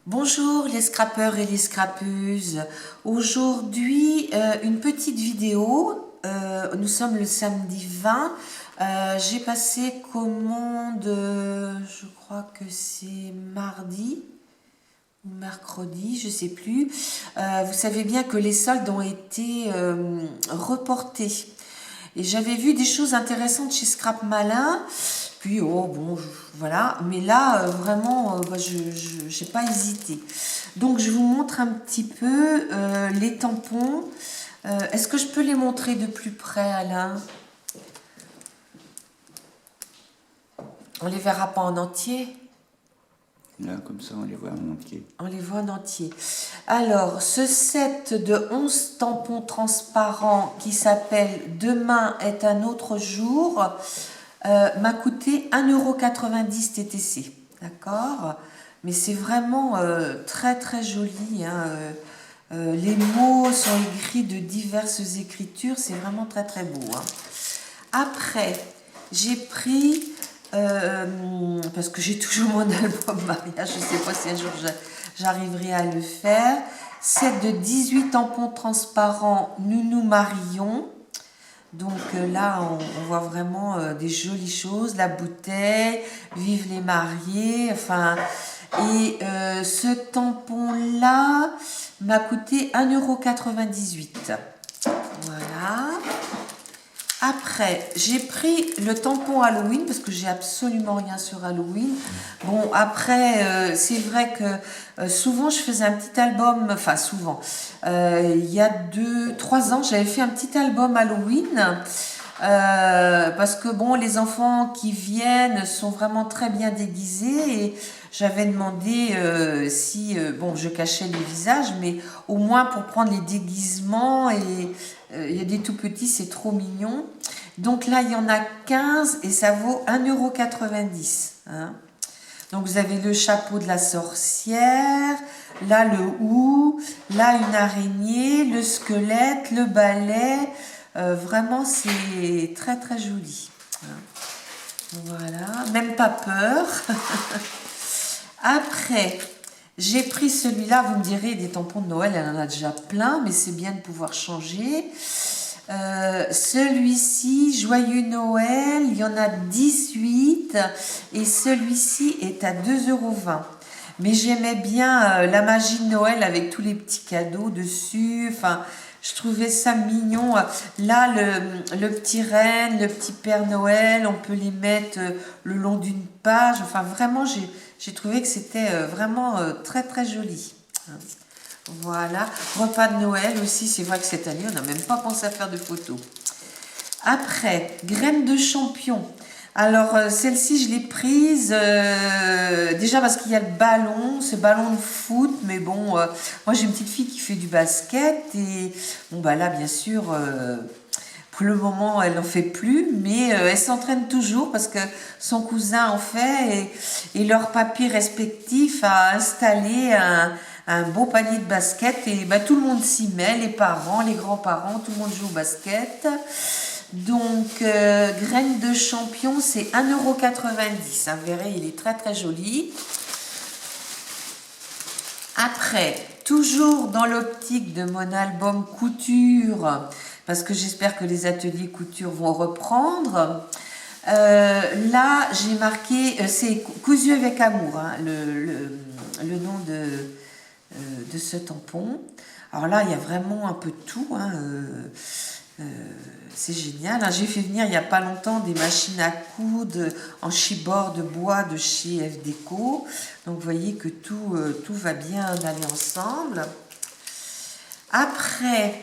Bonjour les scrapeurs et les scrapeuses. Aujourd'hui, une petite vidéo. Nous sommes le samedi 20. J'ai passé commande, je crois que c'est mardi ou mercredi, je sais plus. Vous savez bien que les soldes ont été reportés. Et j'avais vu des choses intéressantes chez Scrap Malin. Puis, oh bon, voilà. Mais là, vraiment, je n'ai pas hésité. Donc, je vous montre un petit peu les tampons. Est-ce que je peux les montrer de plus près, Alain? On les verra pas en entier. Là, comme ça, on les voit en entier. On les voit en entier. Alors, ce set de 11 tampons transparents qui s'appelle Demain est un autre jour m'a coûté 1,90 € TTC. D'accord? Mais c'est vraiment très très joli. Hein. Les mots sont écrits de diverses écritures. C'est vraiment très très beau. Hein. Après, j'ai pris... parce que j'ai toujours mon album mariage, je ne sais pas si un jour j'arriverai à le faire. Set de 18 tampons transparents Nounou Marion. Donc là, on voit vraiment des jolies choses. La bouteille, vive les mariés. Enfin, et ce tampon-là m'a coûté 1,98 €. Voilà. Après, j'ai pris le tampon Halloween parce que j'ai absolument rien sur Halloween. Bon, après, c'est vrai que souvent je faisais un petit album, enfin souvent, il y a 2-3 ans, j'avais fait un petit album Halloween. Parce que bon, les enfants qui viennent sont vraiment très bien déguisés et j'avais demandé si, bon, je cachais les visages, mais au moins pour prendre les déguisements et il y a des tout petits, c'est trop mignon. Donc là, il y en a 15 et ça vaut 1,90 €. Hein. Donc vous avez le chapeau de la sorcière, là le hou, là une araignée, le squelette, le balai. Vraiment, c'est très très joli. Hein. Voilà, même pas peur. Après, j'ai pris celui-là, vous me direz, des tampons de Noël, elle en a déjà plein, mais c'est bien de pouvoir changer. Celui-ci, Joyeux Noël, il y en a 18 et celui-ci est à 2,20 €. Mais j'aimais bien la magie de Noël avec tous les petits cadeaux dessus. Enfin, je trouvais ça mignon. Là, le petit renne, le petit Père Noël, on peut les mettre le long d'une page. Enfin, vraiment, j'ai trouvé que c'était vraiment très très joli. Voilà. Repas de Noël aussi, c'est vrai que cette année, on n'a même pas pensé à faire de photos. Après, graines de champion. Alors, celle-ci, je l'ai prise déjà parce qu'il y a le ballon, ce ballon de foot, mais bon, moi j'ai une petite fille qui fait du basket et bon, bah là, bien sûr, pour le moment, elle n'en fait plus, mais elle s'entraîne toujours parce que son cousin en fait et leur papy respectif a installé un beau panier de basket et bah, tout le monde s'y met, les parents, les grands-parents, tout le monde joue au basket. Donc, graines de champion, c'est 1,90 €. Vous verrez, il est très très joli. Après, toujours dans l'optique de mon album couture, parce que j'espère que les ateliers couture vont reprendre. Là, j'ai marqué, c'est cousu avec amour, hein, le nom de ce tampon. Alors là, il y a vraiment un peu de tout. Hein, c'est génial. Hein. J'ai fait venir il n'y a pas longtemps des machines à coudre en chibord de bois de chez F Déco. Donc vous voyez que tout va bien aller ensemble. Après,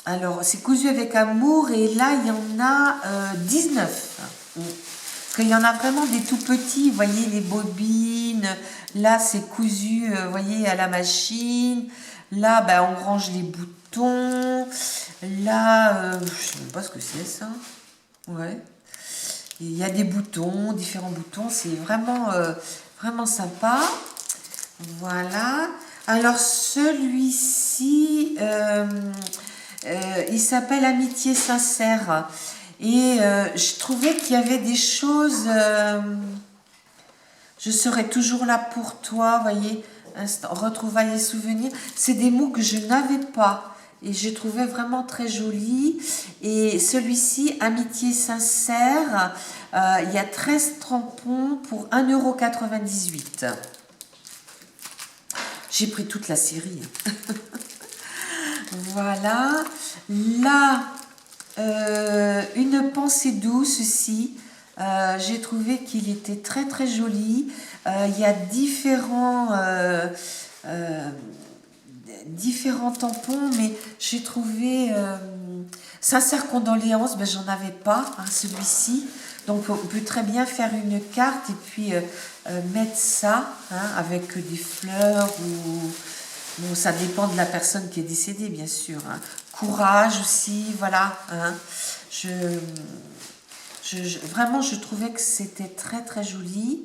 alors c'est cousu avec amour et là il y en a 19. Parce qu'il y en a vraiment des tout petits, vous voyez les bobines, là c'est cousu, vous voyez à la machine, là ben, on range les boutons, là je ne sais même pas ce que c'est ça, ouais. Il y a des boutons, différents boutons, c'est vraiment, vraiment sympa. Voilà. Alors celui-ci, il s'appelle Amitié sincère. Et je trouvais qu'il y avait des choses, je serai toujours là pour toi, voyez, retrouvailles et souvenirs. C'est des mots que je n'avais pas. Et je trouvais vraiment très joli. Et celui-ci, amitié sincère, il y a 13 tampons pour 1,98 €. J'ai pris toute la série. Voilà. Là, une pensée douce aussi. J'ai trouvé qu'il était très très joli. Il y a différents tampons, mais j'ai trouvé sincère condoléances, ben, j'en avais pas, hein, celui-ci. Donc on peut très bien faire une carte et puis mettre ça, hein, avec des fleurs ou... Bon, ça dépend de la personne qui est décédée, bien sûr. Hein. Courage aussi, voilà. Hein. Vraiment, je trouvais que c'était très très joli.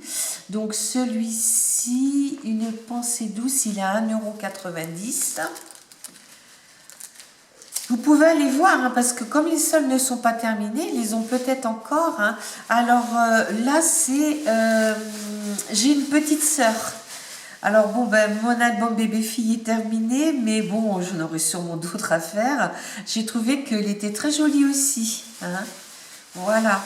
Donc celui-ci, une pensée douce, il est à 1,90 €. Vous pouvez aller voir, hein, parce que comme les soldes ne sont pas terminés, ils les ont peut-être encore. Hein. Alors là, c'est... j'ai une petite sœur. Alors bon, ben, mon album bébé-fille est terminé, mais bon, j'en aurais sûrement d'autres à faire. J'ai trouvé qu'il était très joli aussi. Hein. Voilà.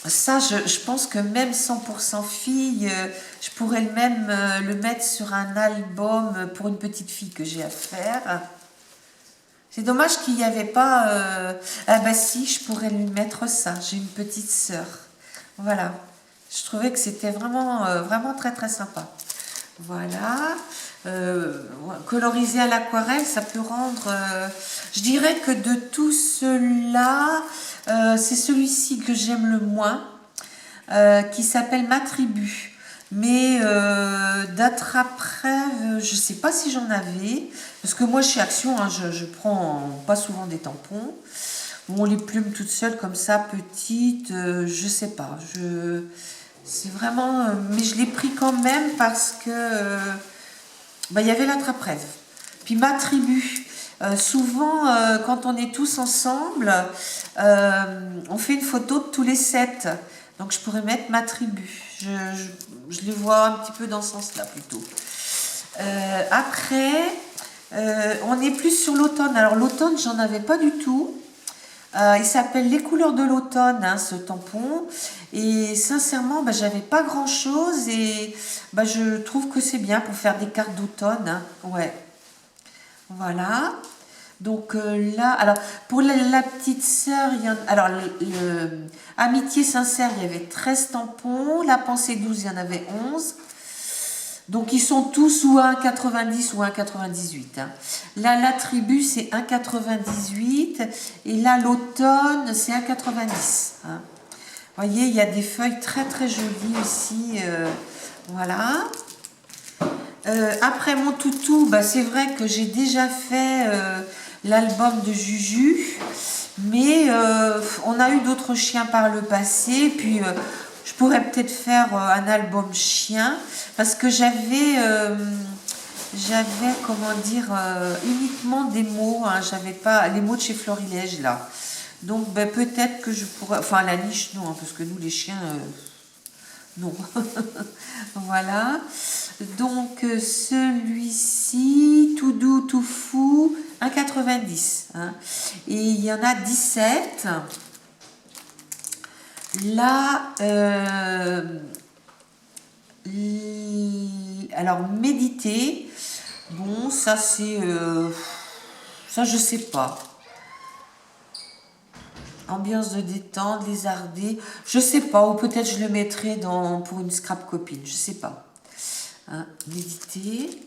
Ça, je pense que même 100% fille, je pourrais même le mettre sur un album pour une petite fille que j'ai à faire. C'est dommage qu'il n'y avait pas... Ah bah si, je pourrais lui mettre ça. J'ai une petite sœur. Voilà. Je trouvais que c'était vraiment, vraiment très très sympa. Voilà. Coloriser à l'aquarelle, ça peut rendre... je dirais que de tout cela, c'est celui-ci que j'aime le moins, qui s'appelle Ma Tribu. Mais d'attrape-rêve, je ne sais pas si j'en avais, parce que moi chez Action, hein, je prends pas souvent des tampons. Bon, les plumes toutes seules comme ça, petites, je sais pas. C'est vraiment... mais je l'ai pris quand même parce que... il y avait l'attrape-rêve. Puis Ma Tribu. Souvent, quand on est tous ensemble, on fait une photo de tous les 7. Donc je pourrais mettre Ma Tribu. Je les vois un petit peu dans ce sens-là plutôt. Après, on est plus sur l'automne. Alors l'automne, j'en avais pas du tout. Il s'appelle Les couleurs de l'automne, hein, ce tampon. Et sincèrement, j'avais pas grand chose et je trouve que c'est bien pour faire des cartes d'automne. Hein. Ouais. Voilà. Donc là, alors pour la petite sœur, il y en, alors Amitié sincère, il y avait 13 tampons. La pensée douce, il y en avait 11. Donc ils sont tous ou à 1,90 ou à 1,98. Hein. Là, la tribu, c'est 1,98. Et là, l'automne, c'est 1,90. Hein. Vous voyez, il y a des feuilles très très jolies aussi. Voilà. Après mon toutou, c'est vrai que j'ai déjà fait l'album de Juju. Mais on a eu d'autres chiens par le passé. Puis... je pourrais peut-être faire un album chien parce que j'avais comment dire, uniquement des mots, hein, j'avais pas les mots de chez Florilège là. Donc peut-être que je pourrais, enfin la niche non, hein, parce que nous les chiens, non. Voilà. Donc celui-ci, tout doux, tout fou, 1,90. Hein. Et il y en a 17. Là, alors méditer, bon, ça c'est, ça je sais pas. Ambiance de détente, lézardée, je sais pas, ou peut-être je le mettrai pour une scrap copine, je sais pas. Hein, méditer.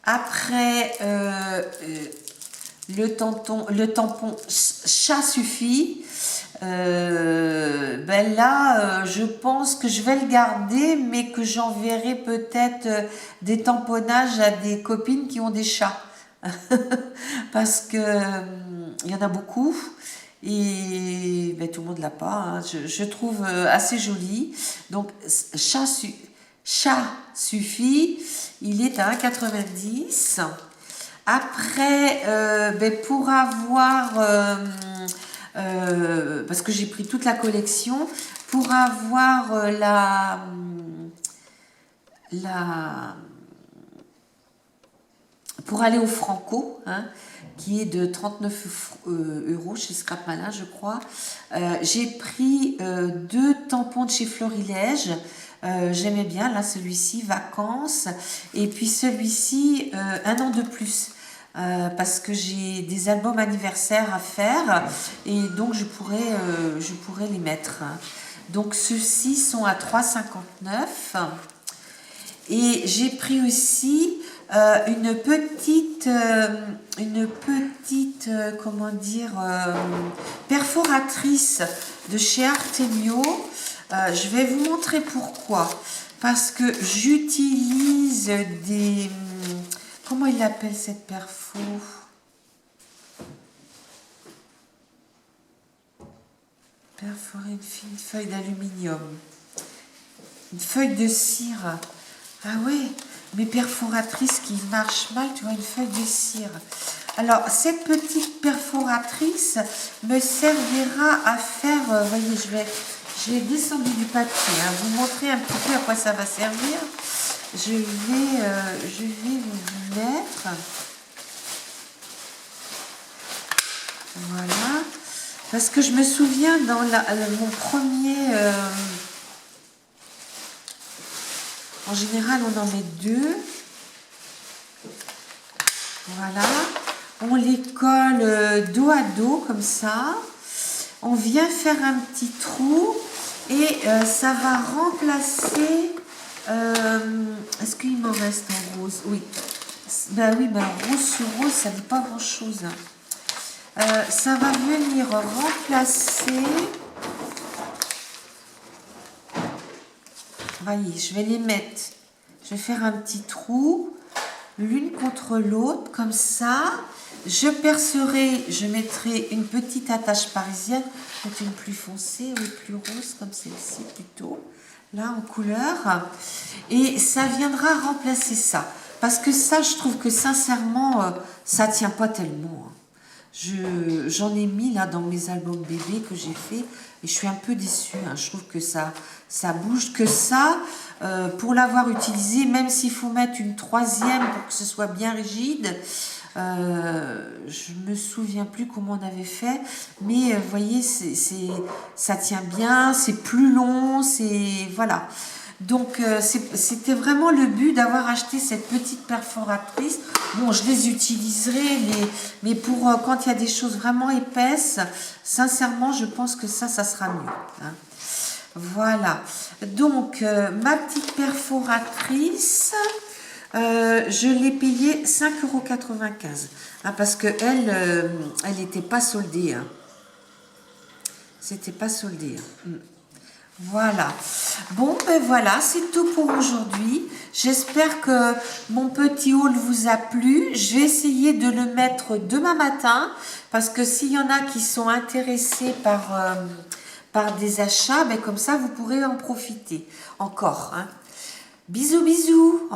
Après, le tampon chat suffit. Là, je pense que je vais le garder, mais que j'enverrai peut-être des tamponnages à des copines qui ont des chats. Parce que il y en a beaucoup et tout le monde l'a pas. Hein. Je trouve assez joli. Donc, chat suffit. Il est à 1,90. Après, pour avoir... parce que j'ai pris toute la collection pour avoir pour aller au Franco, hein, qui est de 39 € chez Scrap Malin, je crois. J'ai pris 2 tampons de chez Florilège. J'aimais bien, là, celui-ci, vacances. Et puis celui-ci, 1 an de plus. Parce que j'ai des albums anniversaires à faire. Et donc, je pourrais les mettre. Donc, ceux-ci sont à 3,59 €. Et j'ai pris aussi une petite comment dire, perforatrice de chez Artemio. Je vais vous montrer pourquoi. Parce que j'utilise des... Comment il appelle cette perfo? Perforer une fine feuille d'aluminium. Une feuille de cire. Ah ouais, mes perforatrices qui marchent mal, tu vois, une feuille de cire. Alors, cette petite perforatrice me servira à faire, voyez, j'ai descendu du papier, hein, vous montrer un petit peu à quoi ça va servir. Je vais vous mettre, voilà, parce que je me souviens dans mon premier... En général, on en met 2. Voilà. On les colle dos à dos, comme ça. On vient faire un petit trou. Et ça va remplacer... Est-ce qu'il m'en reste en rose? Oui. Ben oui, ben rose sur rose, ça ne dit pas grand-chose. Ça va venir remplacer... Voyez, je vais les mettre, je vais faire un petit trou, l'une contre l'autre, comme ça. Je percerai, je mettrai une petite attache parisienne, peut-être une plus foncée ou plus rose, comme celle-ci plutôt, là en couleur. Et ça viendra remplacer ça. Parce que ça, je trouve que sincèrement, ça ne tient pas tellement. J'en ai mis là dans mes albums bébés que j'ai fait et je suis un peu déçue, hein. Je trouve que ça bouge que ça. Pour l'avoir utilisé, même s'il faut mettre une 3e pour que ce soit bien rigide, je me souviens plus comment on avait fait, mais vous voyez, ça tient bien, c'est plus long, voilà. Donc, c'était vraiment le but d'avoir acheté cette petite perforatrice. Bon, je les utiliserai, mais pour quand il y a des choses vraiment épaisses, sincèrement, je pense que ça sera mieux, hein. Voilà. Donc, ma petite perforatrice, je l'ai payée 5,95 €. Hein, parce qu'elle n'était pas soldée. Hein. C'était pas soldé. Hein. Voilà. Bon, ben voilà, c'est tout pour aujourd'hui. J'espère que mon petit haul vous a plu. Je vais essayer de le mettre demain matin parce que s'il y en a qui sont intéressés par des achats, ben comme ça, vous pourrez en profiter encore. Hein. Bisous, bisous.